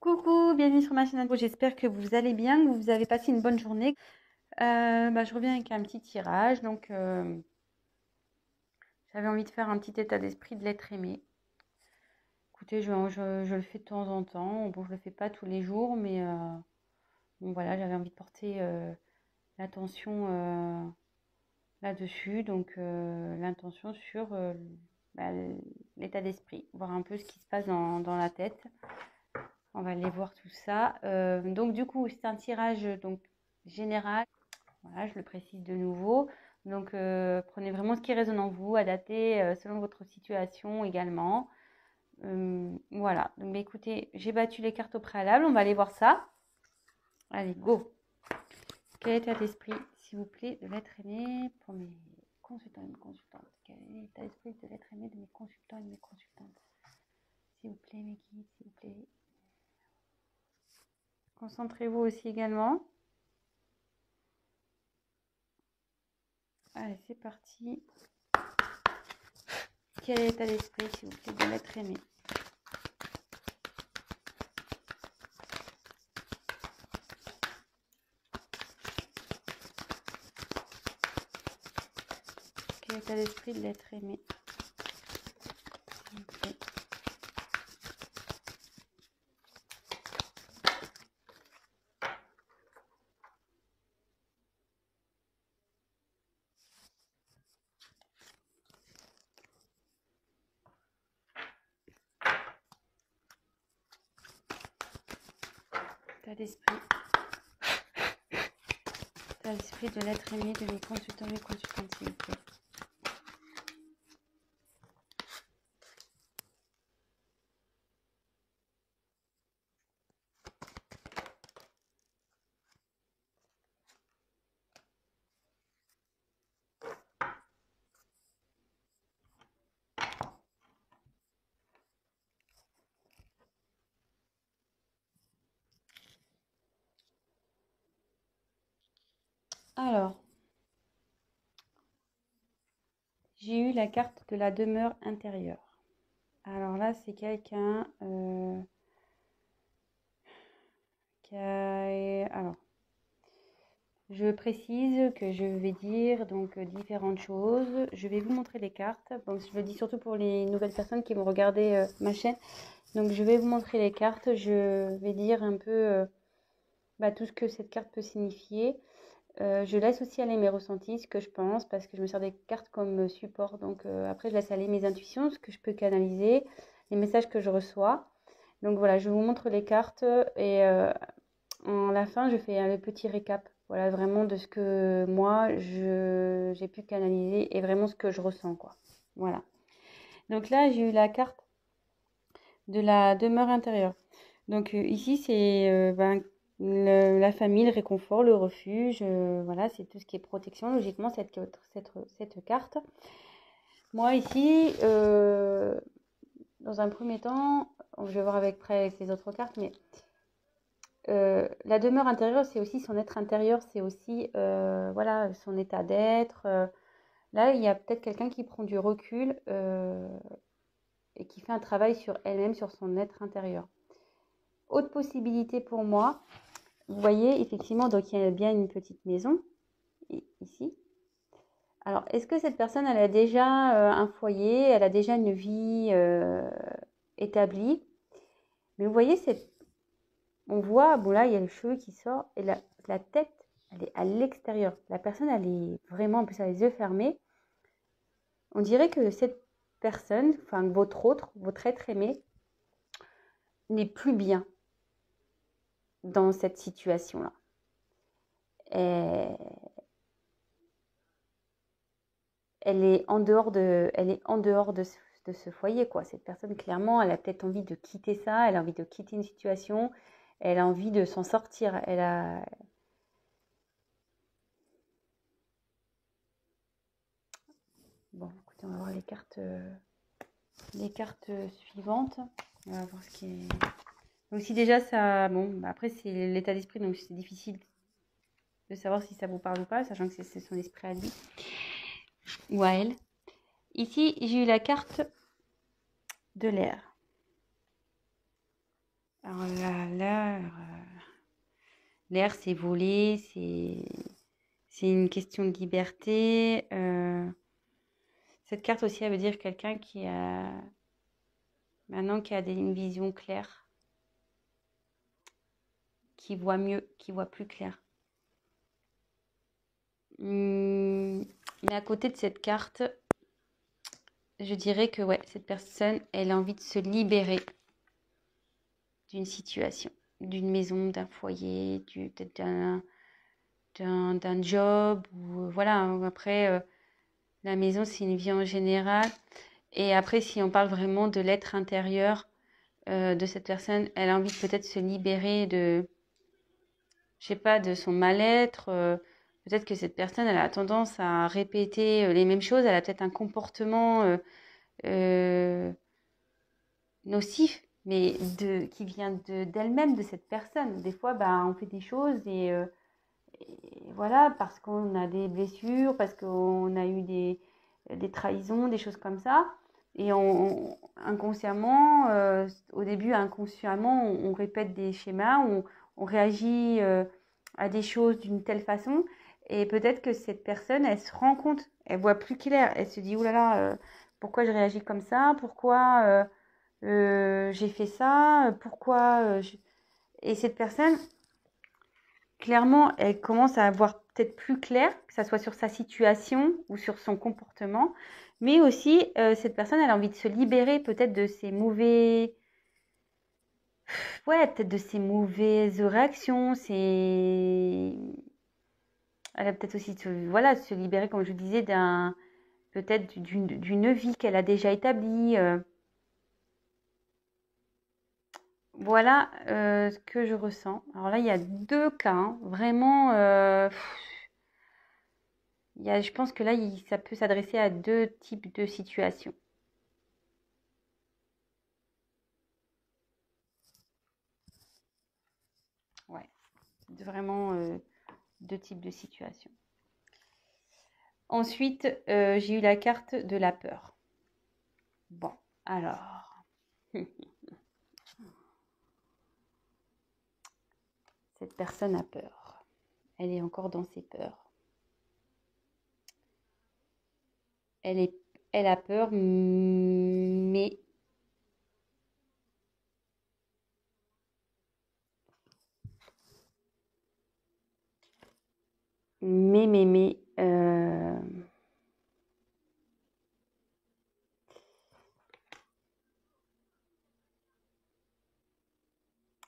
Coucou, bienvenue sur ma chaîne. J'espère que vous allez bien, que vous avez passé une bonne journée. Je reviens avec un petit tirage. Donc, j'avais envie de faire un petit état d'esprit de l'être aimé. Écoutez, je le fais de temps en temps. Bon, je le fais pas tous les jours, mais bon, voilà, j'avais envie de porter l'attention là-dessus. Donc, l'intention sur bah, l'état d'esprit, voir un peu ce qui se passe dans la tête. On va aller voir tout ça. Donc du coup, c'est un tirage donc général. Voilà, je le précise de nouveau. Donc prenez vraiment ce qui résonne en vous, adaptez selon votre situation également. Voilà. Donc écoutez, j'ai battu les cartes au préalable. On va aller voir ça. Allez, go. Quel état d'esprit, s'il vous plaît, de l'être aimé pour mes consultants et mes consultantes? Quel est l'état d'esprit de l'être aimé de mes consultants et de mes consultantes? S'il vous plaît, mes guides, s'il vous plaît. Concentrez-vous aussi également. Allez, c'est parti. Quel est l'état d'esprit, s'il vous plaît, de l'être aimé? Quel est l'état d'esprit de l'être aimé, s'il vous plaît? État d'esprit. État d'esprit de l'être aimé de mes consultants et consultantes, s'il vous plaît. Alors, j'ai eu la carte de la demeure intérieure. Alors là, c'est quelqu'un qui a... Alors, je précise que je vais dire donc différentes choses. Je vais vous montrer les cartes. Donc, je le dis surtout pour les nouvelles personnes qui vont regarder ma chaîne. Donc, je vais vous montrer les cartes. Je vais dire un peu tout ce que cette carte peut signifier. Je laisse aussi aller mes ressentis, ce que je pense, parce que je me sers des cartes comme support. Donc après, je laisse aller mes intuitions, ce que je peux canaliser, les messages que je reçois. Donc voilà, je vous montre les cartes et en la fin, je fais le petit récap. Voilà, vraiment de ce que moi, j'ai pu canaliser et vraiment ce que je ressens, quoi. Voilà. Donc là, j'ai eu la carte de la demeure intérieure. Donc ici, c'est la famille, le réconfort, le refuge. Voilà, c'est tout ce qui est protection, logiquement, cette carte. Moi, ici, dans un premier temps, je vais voir avec les autres cartes, mais la demeure intérieure, c'est aussi son être intérieur, c'est aussi voilà, son état d'être. Là, il y a peut-être quelqu'un qui prend du recul et qui fait un travail sur elle-même, sur son être intérieur. Autre possibilité pour moi, vous voyez, effectivement, donc il y a bien une petite maison, ici. Alors, est-ce que cette personne, elle a déjà un foyer, elle a déjà une vie établie? Mais vous voyez, on voit, bon là, il y a le cheveu qui sort, et la tête, elle est à l'extérieur. La personne, elle est vraiment, en plus, elle a les yeux fermés. On dirait que cette personne, enfin, votre être aimé, n'est plus bien dans cette situation-là. Et elle est en dehors de ce foyer, quoi. Cette personne, clairement, elle a peut-être envie de quitter ça, elle a envie de quitter une situation, elle a envie de s'en sortir. Bon, écoutez, on va voir les cartes suivantes. On va voir ce qui est... Donc si déjà ça... Bon, après, c'est l'état d'esprit, donc c'est difficile de savoir si ça vous parle ou pas, sachant que c'est son esprit à lui ou à elle. Ici, j'ai eu la carte de l'air. Alors là, l'air, c'est voler, c'est une question de liberté. Cette carte aussi, elle veut dire quelqu'un qui a maintenant qui a une vision claire, qui voit mieux, qui voit plus clair. Mais à côté de cette carte, je dirais que ouais, cette personne, elle a envie de se libérer d'une situation, d'une maison, d'un foyer, peut-être d'un job. Ou, voilà, après, la maison, c'est une vie en général. Et après, si on parle vraiment de l'être intérieur de cette personne, elle a envie de peut-être se libérer de, je sais pas, de son mal-être. Peut-être que cette personne, elle a tendance à répéter les mêmes choses. Elle a peut-être un comportement euh, nocif, mais qui vient d'elle-même, de cette personne. Des fois, bah, on fait des choses et voilà, parce qu'on a des blessures, parce qu'on a eu des trahisons, des choses comme ça. Et inconsciemment, au début, inconsciemment, on répète des schémas, on réagit à des choses d'une telle façon. Et peut-être que cette personne, elle se rend compte, elle voit plus clair. Elle se dit, oulala, pourquoi je réagis comme ça? Pourquoi j'ai fait ça? Pourquoi Et cette personne, clairement, elle commence à avoir peut-être plus clair, que ça soit sur sa situation ou sur son comportement, mais aussi cette personne, elle a envie de se libérer peut-être de ses ouais, peut-être de ses mauvaises réactions, elle a peut-être aussi voilà, de se libérer, comme je disais, peut-être d'une vie qu'elle a déjà établie. Voilà ce que je ressens. Alors là, il y a deux cas, hein, vraiment. Je pense que là, ça peut s'adresser à deux types de situations. Ouais, vraiment deux types de situations. Ensuite, j'ai eu la carte de la peur. Bon, alors, cette personne a peur. Elle est encore dans ses peurs. Elle est, elle a peur, mais,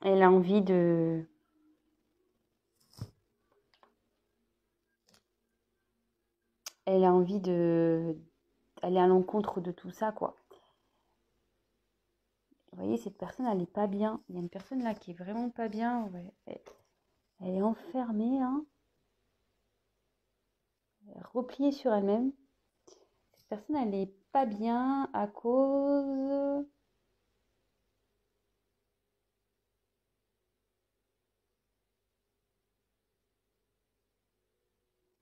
elle a envie elle a envie de, aller à l'encontre de tout ça, quoi. Vous voyez, cette personne, elle n'est pas bien. Il y a une personne là qui est vraiment pas bien. Ouais. Elle est enfermée, hein, repliée sur elle-même. Cette personne, elle n'est pas bien à cause.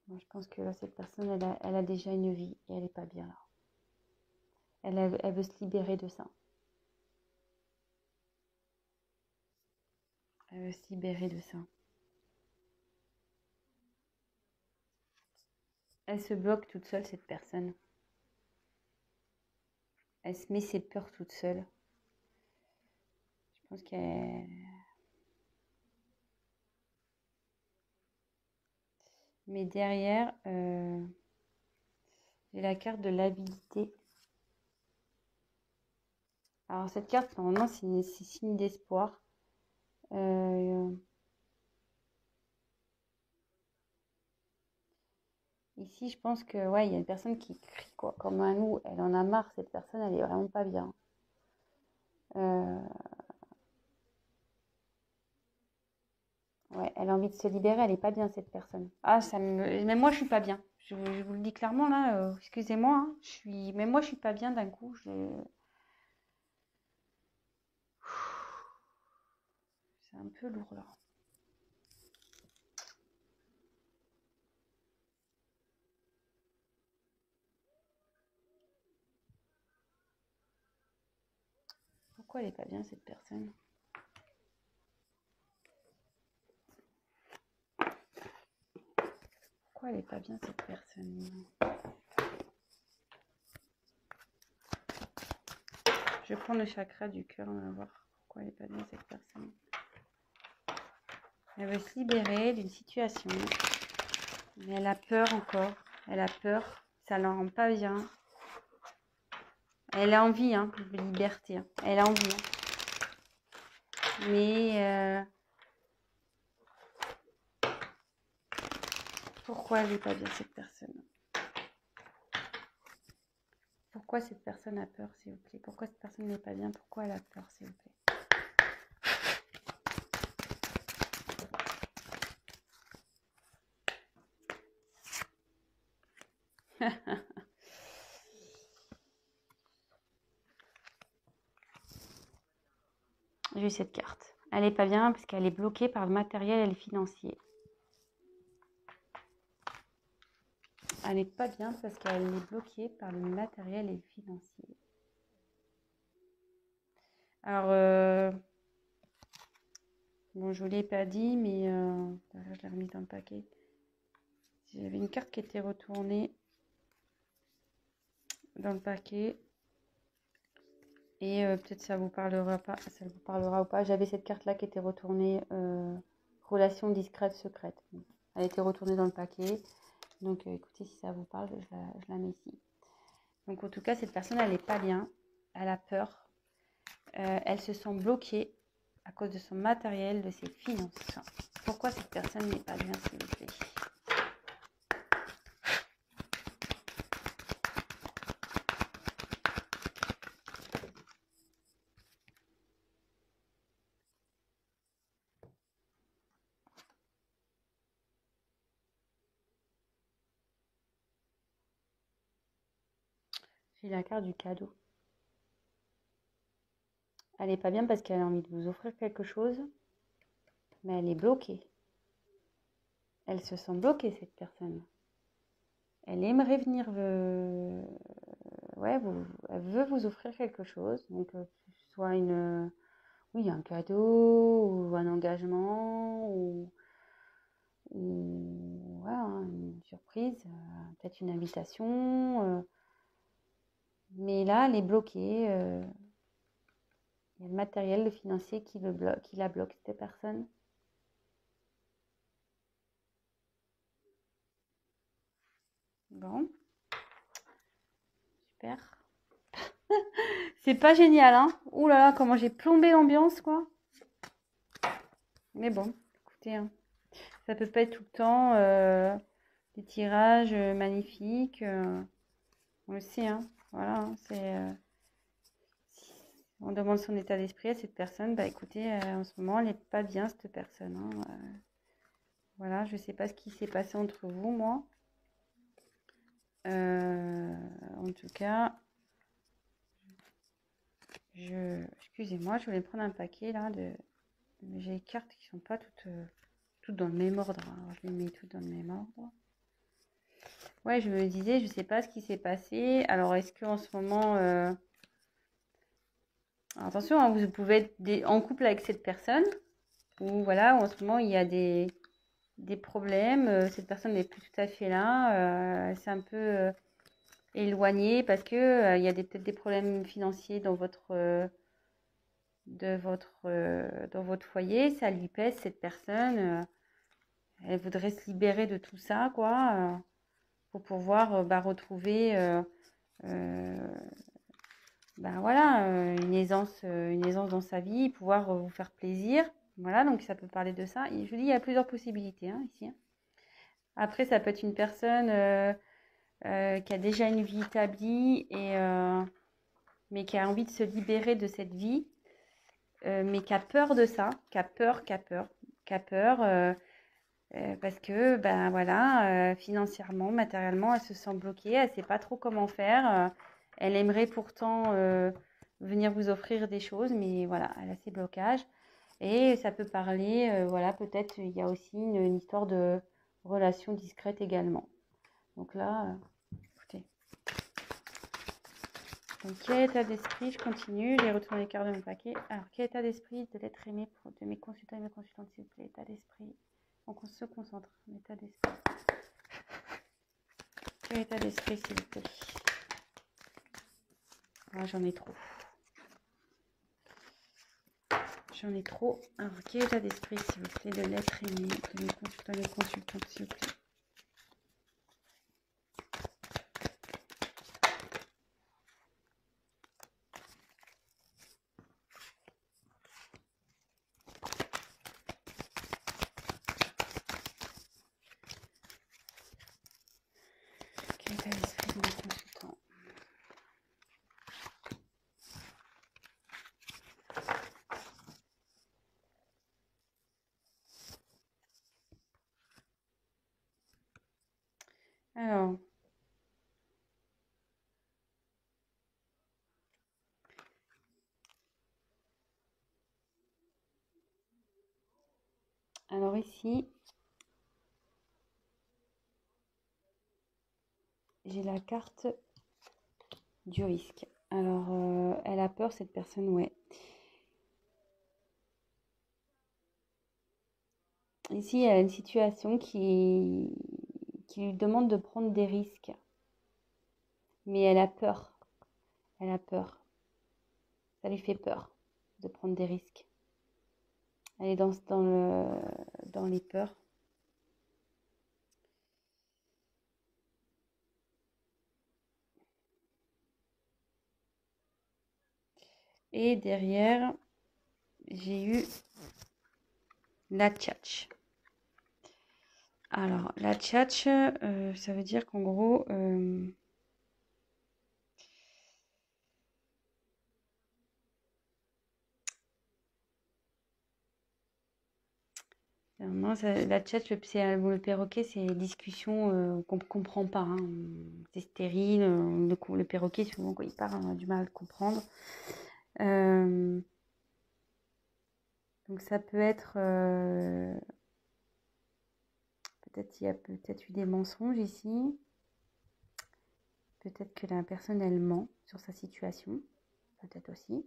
Moi, je pense que là, cette personne, elle a déjà une vie et elle n'est pas bien là. Elle veut se libérer de ça. Elle veut se libérer de ça. Elle se bloque toute seule, cette personne. Elle se met ses peurs toute seule. Je pense qu'elle. Mais derrière, j'ai la carte de l'avidité. Alors, cette carte, normalement, c'est signe d'espoir. Ici, je pense que ouais, il y a une personne qui crie quoi, comme un loup. Elle en a marre, cette personne, elle est vraiment pas bien. Euh, ouais, elle a envie de se libérer, elle est pas bien cette personne. Ah, même moi, je suis pas bien. Je vous le dis clairement là. Excusez-moi, hein, même moi, je suis pas bien d'un coup. C'est un peu lourd là. Pourquoi elle est pas bien cette personne? Pourquoi elle n'est pas bien cette personne? Je vais prendre le chakra du cœur, on va voir pourquoi elle n'est pas bien cette personne. Elle veut se libérer d'une situation, mais elle a peur encore. Elle a peur, ça ne la rend pas bien. Elle a envie de liberté, elle a envie. Mais pourquoi elle n'est pas bien cette personne? Pourquoi cette personne a peur, s'il vous plaît? Pourquoi cette personne n'est pas bien? Pourquoi elle a peur, s'il vous plaît? J'ai eu cette carte. Elle n'est pas bien parce qu'elle est bloquée par le matériel et le financier. Elle n'est pas bien parce qu'elle est bloquée par le matériel et le financier. Alors, bon, je ne vous l'ai pas dit, mais je l'ai remis dans le paquet. J'avais une carte qui était retournée dans le paquet. Et peut-être ça vous parlera pas, ça vous parlera ou pas. J'avais cette carte-là qui était retournée, relation discrète, secrète. Elle était retournée dans le paquet. Donc écoutez, si ça vous parle, je la mets ici. Donc en tout cas, cette personne, elle n'est pas bien. Elle a peur. Elle se sent bloquée à cause de son matériel, de ses finances. Pourquoi cette personne n'est pas bien, s'il vous plaît? J'ai la carte du cadeau. Elle n'est pas bien parce qu'elle a envie de vous offrir quelque chose, mais elle est bloquée. Elle se sent bloquée, cette personne. Elle aimerait venir, ouais, elle veut vous offrir quelque chose, donc que ce soit oui, un cadeau ou un engagement ou ouais, une surprise, peut-être une invitation. Mais là, elle est bloquée. Il y a le matériel, le financier qui la bloque, cette personne. Bon, super. C'est pas génial, hein? Ouh là là, comment j'ai plombé l'ambiance, quoi. Mais bon, écoutez, hein, ça peut pas être tout le temps des tirages magnifiques. On le sait, hein. Voilà, hein, si on demande son état d'esprit à cette personne, bah écoutez, en ce moment, elle n'est pas bien, cette personne, hein. Voilà, je sais pas ce qui s'est passé entre vous, moi. En tout cas, excusez-moi, je voulais prendre un paquet là mais j'ai les cartes qui sont pas toutes dans le même ordre, hein. Alors, je les mets toutes dans le même ordre. Ouais, je me disais, je sais pas ce qui s'est passé. Alors, est-ce qu'en ce moment, alors, attention, hein, vous pouvez être en couple avec cette personne, ou voilà, en ce moment il y a des problèmes. Cette personne n'est plus tout à fait là. Elle s'est un peu éloignée parce que il y a peut-être des problèmes financiers dans votre dans votre foyer. Ça lui pèse, cette personne. Elle voudrait se libérer de tout ça, quoi, pour pouvoir retrouver voilà, une aisance dans sa vie, pouvoir vous faire plaisir. Voilà, donc ça peut parler de ça. Et je vous dis, il y a plusieurs possibilités, hein, ici, hein. Après, ça peut être une personne qui a déjà une vie établie, mais qui a envie de se libérer de cette vie, mais qui a peur de ça, qui a peur, parce que, ben voilà, financièrement, matériellement, elle se sent bloquée, elle ne sait pas trop comment faire. Elle aimerait pourtant venir vous offrir des choses, mais voilà, elle a ses blocages. Et ça peut parler, voilà, peut-être il y a aussi une histoire de relation discrète également. Donc là, écoutez. Donc, quel état d'esprit? Je continue, j'ai retourné les cartes de mon paquet. Alors, quel état d'esprit de l'être aimé de mes consultants et mes consultantes, s'il vous plaît? État d'esprit. On se concentre, état d'esprit. Quel état d'esprit, s'il vous plaît? Ah, j'en ai trop. J'en ai trop. Alors, quel état d'esprit, s'il vous plaît, de l'être aimé, de mes consultants et consultantes, s'il vous plaît? Quel état d'esprit de mes consultants? Alors ici, j'ai la carte du risque. Alors, elle a peur, cette personne, ouais. Ici, elle a une situation qui lui demande de prendre des risques. Mais elle a peur. Elle a peur. Ça lui fait peur de prendre des risques. Elle est dans les peurs. Et derrière, j'ai eu la tchatch. Alors, la tchatch, ça veut dire qu'en gros, non, la tchatch, le perroquet, c'est des discussions qu'on ne comprend pas, hein. C'est stérile. Le perroquet, souvent, quand il parle, on a du mal à le comprendre. Donc, ça peut être... peut-être il y a peut-être eu des mensonges ici. Peut-être que la personne, elle ment sur sa situation. Peut-être aussi.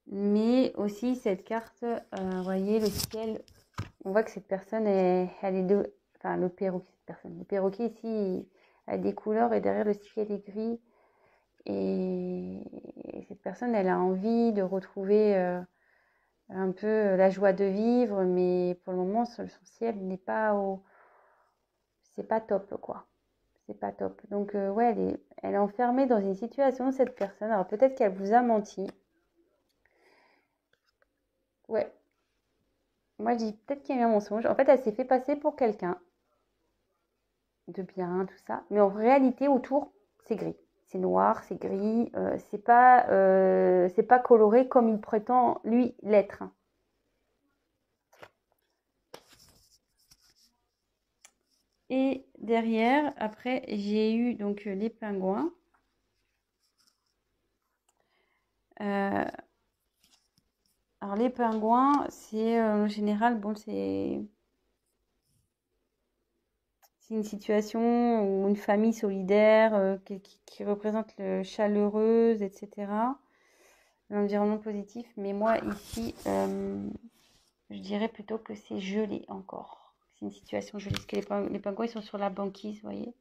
Mais aussi, cette carte, vous voyez, le ciel, on voit que cette personne, elle est de... Enfin, le perroquet, cette personne. Le perroquet, ici, a des couleurs et derrière le ciel est gris. Et cette personne, elle a envie de retrouver un peu la joie de vivre, mais pour le moment, son ciel n'est pas au... C'est pas top, quoi. C'est pas top. Donc, ouais, elle est enfermée dans une situation, cette personne. Alors, peut-être qu'elle vous a menti. Ouais. Moi, je dis peut-être qu'il y a eu un mensonge. En fait, elle s'est fait passer pour quelqu'un de bien, tout ça. Mais en réalité, autour, c'est gris. C'est noir, c'est gris. C'est pas coloré comme il prétend, lui, l'être. Et derrière, après, j'ai eu donc les pingouins. Alors, les pingouins, c'est en général, bon, c'est une situation ou une famille solidaire qui représente le chaleureuse, etc. L'environnement positif. Mais moi, ici, je dirais plutôt que c'est gelé encore. C'est une situation gelée. Parce que les pingouins, ils sont sur la banquise, vous voyez.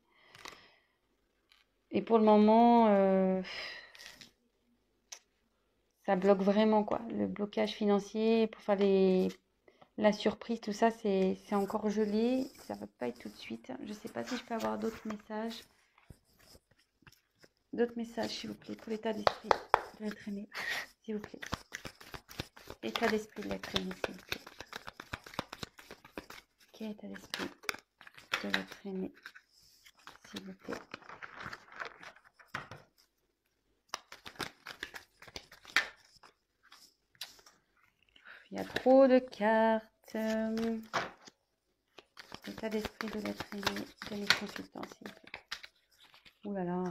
Et pour le moment, ça bloque vraiment, quoi. Le blocage financier pour faire la surprise, tout ça, c'est encore gelé. Ça va pas être tout de suite. Je sais pas si je peux avoir d'autres messages. D'autres messages, s'il vous plaît, pour l'état d'esprit de l'être aimé, s'il vous plaît. État d'esprit de l'être aimé, s'il vous plaît. Quel état d'esprit de l'être aimé, s'il vous plaît. Il y a trop de cartes. L'état d'esprit de l'être aimé de mes consultants, s'il vous plaît. Ouh là là.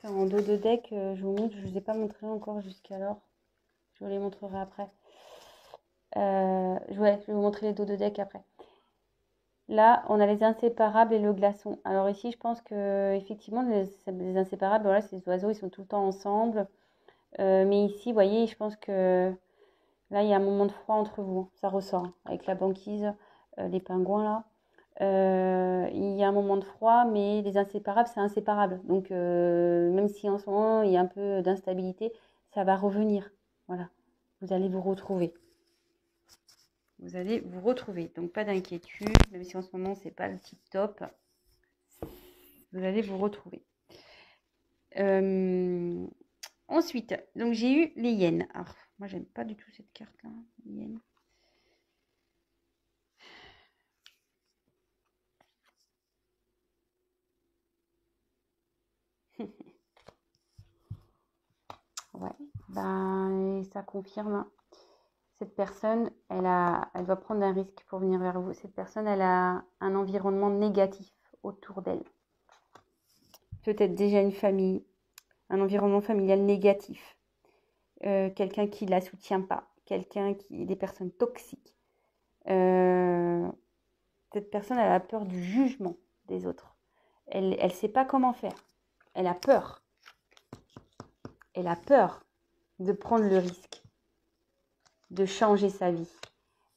En dos de deck, je vous montre, je ne vous ai pas montré encore jusqu'alors. Je vous les montrerai après. Je vais vous montrer les dos de deck après. Là, on a les inséparables et le glaçon. Alors ici, je pense que effectivement, les inséparables, voilà, ces oiseaux, ils sont tout le temps ensemble. Mais ici, vous voyez, je pense que là, il y a un moment de froid entre vous. Ça ressort hein, avec la banquise, les pingouins là. Il y a un moment de froid, mais les inséparables, c'est inséparable. Donc, même si en ce moment, il y a un peu d'instabilité, ça va revenir. Voilà, vous allez vous retrouver. Vous allez vous retrouver. Donc, pas d'inquiétude, même si en ce moment, c'est pas le tip top. Vous allez vous retrouver. Ensuite, donc j'ai eu les hyènes. Alors, moi, j'aime pas du tout cette carte-là, les hyènes. Ouais, ben, ça confirme. Cette personne, elle doit prendre un risque pour venir vers vous. Cette personne, elle a un environnement négatif autour d'elle. Peut-être déjà une famille, un environnement familial négatif. Quelqu'un qui ne la soutient pas. Des personnes toxiques. Cette personne, elle a peur du jugement des autres. Elle ne sait pas comment faire. Elle a peur. Elle a peur de prendre le risque, de changer sa vie,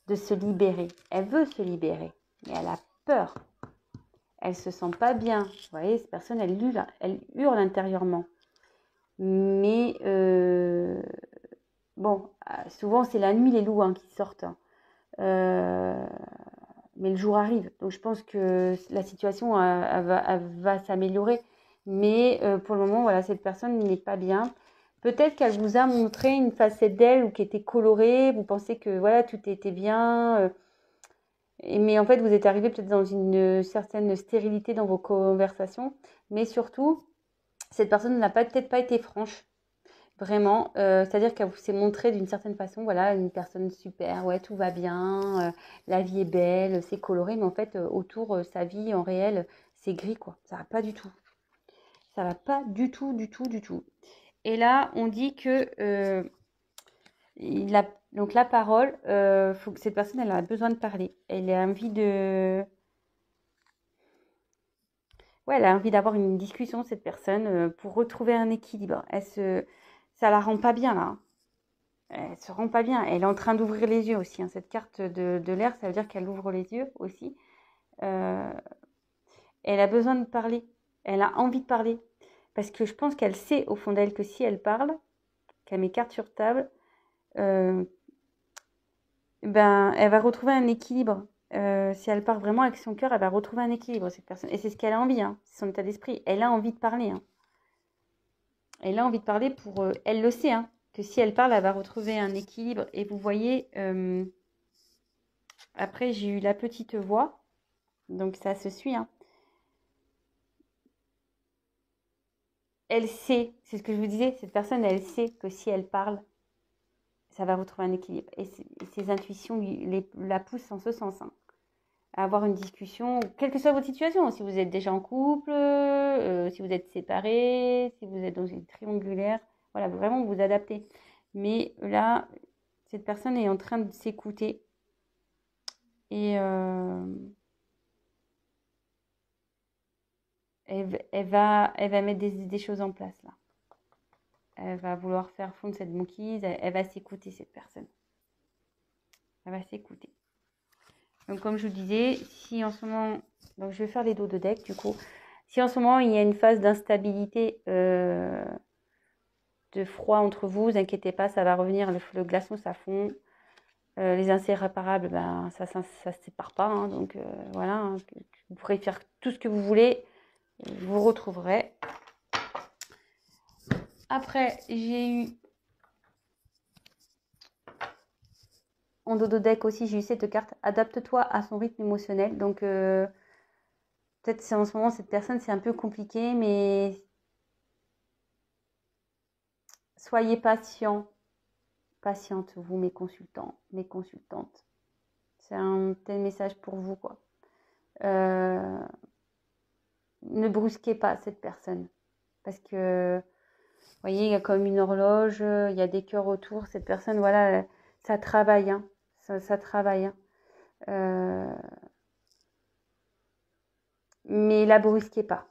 de se libérer. Elle veut se libérer, mais elle a peur. Elle ne se sent pas bien. Vous voyez, cette personne, elle hurle intérieurement. Mais bon, souvent c'est la nuit les loups hein, qui sortent. Mais le jour arrive. Donc je pense que la situation elle va s'améliorer. Mais pour le moment, voilà, cette personne n'est pas bien. Peut-être qu'elle vous a montré une facette d'elle ou qui était colorée. Vous pensez que voilà, tout était bien. Mais en fait, vous êtes arrivé peut-être dans une certaine stérilité dans vos conversations. Mais surtout, cette personne n'a peut-être pas été franche. Vraiment, c'est-à-dire qu'elle s'est montrée d'une certaine façon, voilà, une personne super, ouais, tout va bien, la vie est belle, c'est coloré, mais en fait, autour, sa vie en réel, c'est gris, quoi. Ça va pas du tout. Ça va pas du tout, du tout, du tout. Et là, on dit que donc la parole, faut que cette personne, elle a besoin de parler. Elle a envie de, ouais, elle a envie d'avoir une discussion, cette personne, pour retrouver un équilibre. Ça la rend pas bien là, hein. Elle se rend pas bien. Elle est en train d'ouvrir les yeux aussi, hein. Cette carte de l'air, ça veut dire qu'elle ouvre les yeux aussi. Euh, Elle a besoin de parler. Elle a envie de parler. Parce que je pense qu'elle sait au fond d'elle que si elle parle, qu'elle met carte sur table, euh, ben, elle va retrouver un équilibre. Si elle part vraiment avec son cœur, elle va retrouver un équilibre, cette personne. Et c'est ce qu'elle a envie, hein. C'est son état d'esprit. Elle a envie de parler, hein. Elle a envie de parler pour... elle le sait, hein, que si elle parle, elle va retrouver un équilibre. Et vous voyez... après, j'ai eu la petite voix, donc ça se suit, hein. Elle sait, c'est ce que je vous disais, cette personne, elle sait que si elle parle, ça va retrouver un équilibre. Et ses intuitions la poussent en ce sens, hein, à avoir une discussion, quelle que soit votre situation, si vous êtes déjà en couple, si vous êtes séparés, si vous êtes dans une triangulaire, voilà, vraiment vous adaptez. Mais là, cette personne est en train de s'écouter et elle va mettre des choses en place là. Elle va vouloir faire fondre cette banquise. Elle va s'écouter, cette personne. Elle va s'écouter. Donc, comme je vous disais, si en ce moment... Donc, je vais faire les dos de deck, du coup. Si en ce moment, il y a une phase d'instabilité, de froid entre vous, vous inquiétez pas, ça va revenir. Le glaçon, ça fond. Les inséparables, ben, ça se sépare pas. Hein, donc, voilà. Hein, vous pourrez faire tout ce que vous voulez. Vous retrouverez. Après, j'ai eu en dos de deck aussi, j'ai eu cette carte. Adapte-toi à son rythme émotionnel. Donc, peut-être c'est en ce moment, cette personne, c'est un peu compliqué, mais soyez patient, patiente, vous, mes consultants, mes consultantes. C'est un tel message pour vous, quoi. Ne brusquez pas cette personne. Parce que voyez, il y a comme une horloge, il y a des cœurs autour. Cette personne, voilà, ça travaille, hein. Ça travaille, hein. Mais la brusquez pas.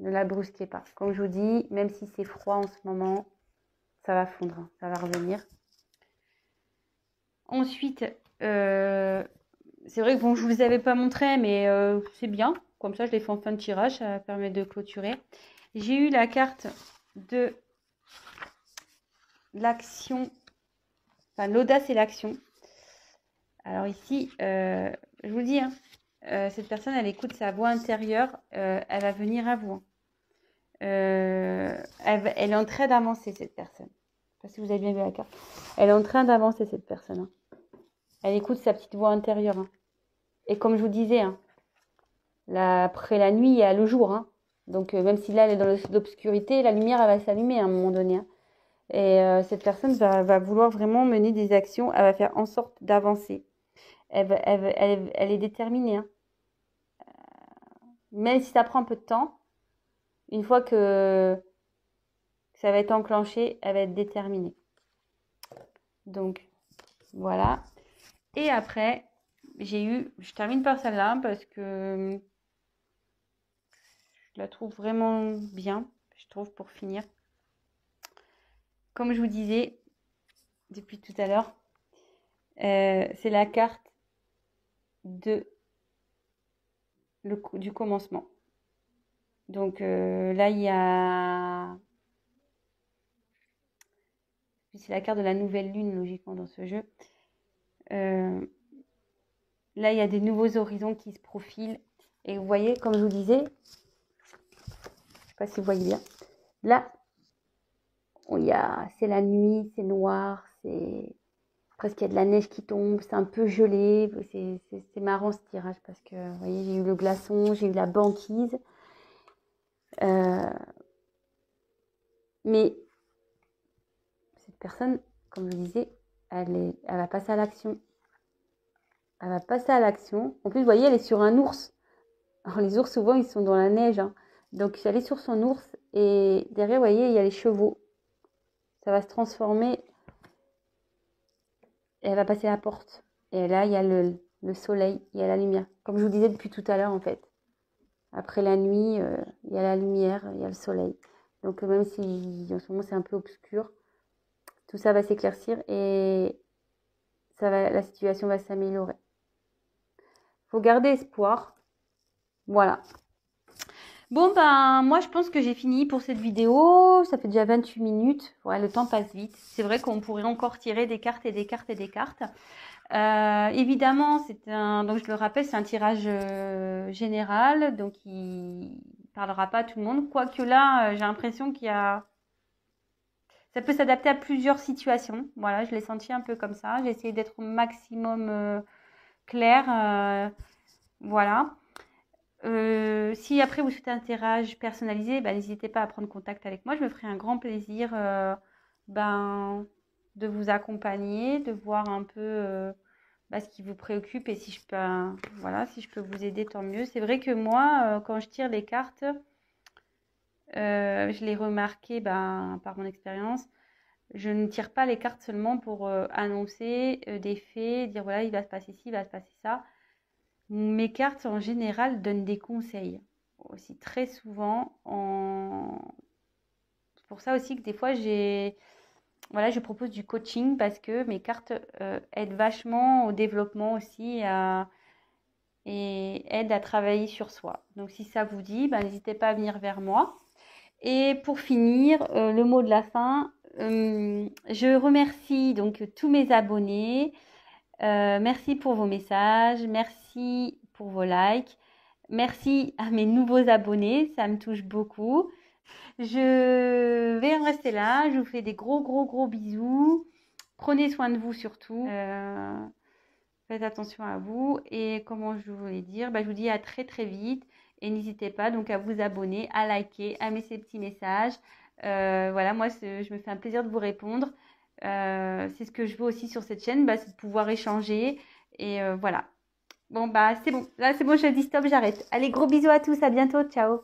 Ne la brusquez pas. Comme je vous dis, même si c'est froid en ce moment, ça va fondre, hein, ça va revenir. Ensuite, c'est vrai que bon, je vous avais pas montré, mais c'est bien. Comme ça, je l'ai fait en fin de tirage, ça permet de clôturer. J'ai eu la carte de l'action, enfin l'audace et l'action. Alors ici, je vous le dis, hein, cette personne, elle écoute sa voix intérieure, elle va venir à vous, hein. Elle est en train d'avancer, cette personne. Je ne sais pas si vous avez bien vu la carte. Elle est en train d'avancer, cette personne, hein. Elle écoute sa petite voix intérieure, hein. Et comme je vous disais, hein, après la nuit, il y a le jour, hein. Donc même si là, elle est dans l'obscurité, la lumière, elle va s'allumer à un moment donné, hein. Et cette personne va vouloir vraiment mener des actions. Elle va faire en sorte d'avancer. Elle est déterminée, hein. Même si ça prend un peu de temps, une fois que ça va être enclenché, elle va être déterminée. Donc, voilà. Et après, je termine par celle-là parce que je la trouve vraiment bien, je trouve, pour finir. Comme je vous disais depuis tout à l'heure, c'est la carte du commencement. Donc là, il y a... C'est la carte de la nouvelle lune, logiquement, dans ce jeu. Là, il y a des nouveaux horizons qui se profilent. Et vous voyez, comme je vous disais, je ne sais pas si vous voyez bien, là, c'est la nuit, c'est noir, c'est presque il y a de la neige qui tombe, c'est un peu gelé. C'est marrant ce tirage parce que, vous voyez, j'ai eu le glaçon, j'ai eu la banquise. Mais cette personne, comme je disais, elle va passer à l'action. Elle va passer à l'action. En plus, vous voyez, elle est sur un ours. Alors, les ours, souvent, ils sont dans la neige, hein. Donc, elle est sur son ours. Et derrière, vous voyez, il y a les chevaux. Ça va se transformer. Et elle va passer la porte. Et là, il y a le soleil, il y a la lumière. Comme je vous disais depuis tout à l'heure, en fait. Après la nuit, il y a la lumière, il y a le soleil. Donc, même si en ce moment, c'est un peu obscur, tout ça va s'éclaircir et la situation va s'améliorer. Faut garder espoir. Voilà. Bon, ben, moi, je pense que j'ai fini pour cette vidéo. Ça fait déjà 28 minutes. Ouais, le temps passe vite. C'est vrai qu'on pourrait encore tirer des cartes et des cartes et des cartes. Évidemment, donc je le rappelle, c'est un tirage général. Donc, il parlera pas à tout le monde. Quoique là, j'ai l'impression ça peut s'adapter à plusieurs situations. Voilà, je l'ai senti un peu comme ça. J'ai essayé d'être au maximum clair. Voilà. Si après vous souhaitez un tirage personnalisé, n'hésitez pas à prendre contact avec moi. Je me ferai un grand plaisir de vous accompagner, de voir un peu ce qui vous préoccupe et si je peux vous aider, tant mieux. C'est vrai que moi, quand je tire les cartes, je l'ai remarqué par mon expérience. Je ne tire pas les cartes seulement pour annoncer des faits, dire voilà, il va se passer ci, il va se passer ça. Mes cartes, en général, donnent des conseils. Aussi, très souvent. C'est pour ça aussi que des fois, je propose du coaching parce que mes cartes aident vachement au développement aussi et aident à travailler sur soi. Donc, si ça vous dit, n'hésitez pas à venir vers moi. Et pour finir, le mot de la fin, je remercie donc tous mes abonnés. Merci pour vos messages, merci pour vos likes, merci à mes nouveaux abonnés, ça me touche beaucoup. Je vais en rester là, je vous fais des gros gros gros bisous. Prenez soin de vous surtout. Faites attention à vous et comment je voulais dire, je vous dis à très très vite et n'hésitez pas donc à vous abonner, à liker, à mettre ces petits messages. Voilà, moi je me fais un plaisir de vous répondre. C'est ce que je veux aussi sur cette chaîne, c'est de pouvoir échanger et voilà. Bon c'est bon, là c'est bon, je dis stop, j'arrête. Allez, gros bisous à tous, à bientôt, ciao.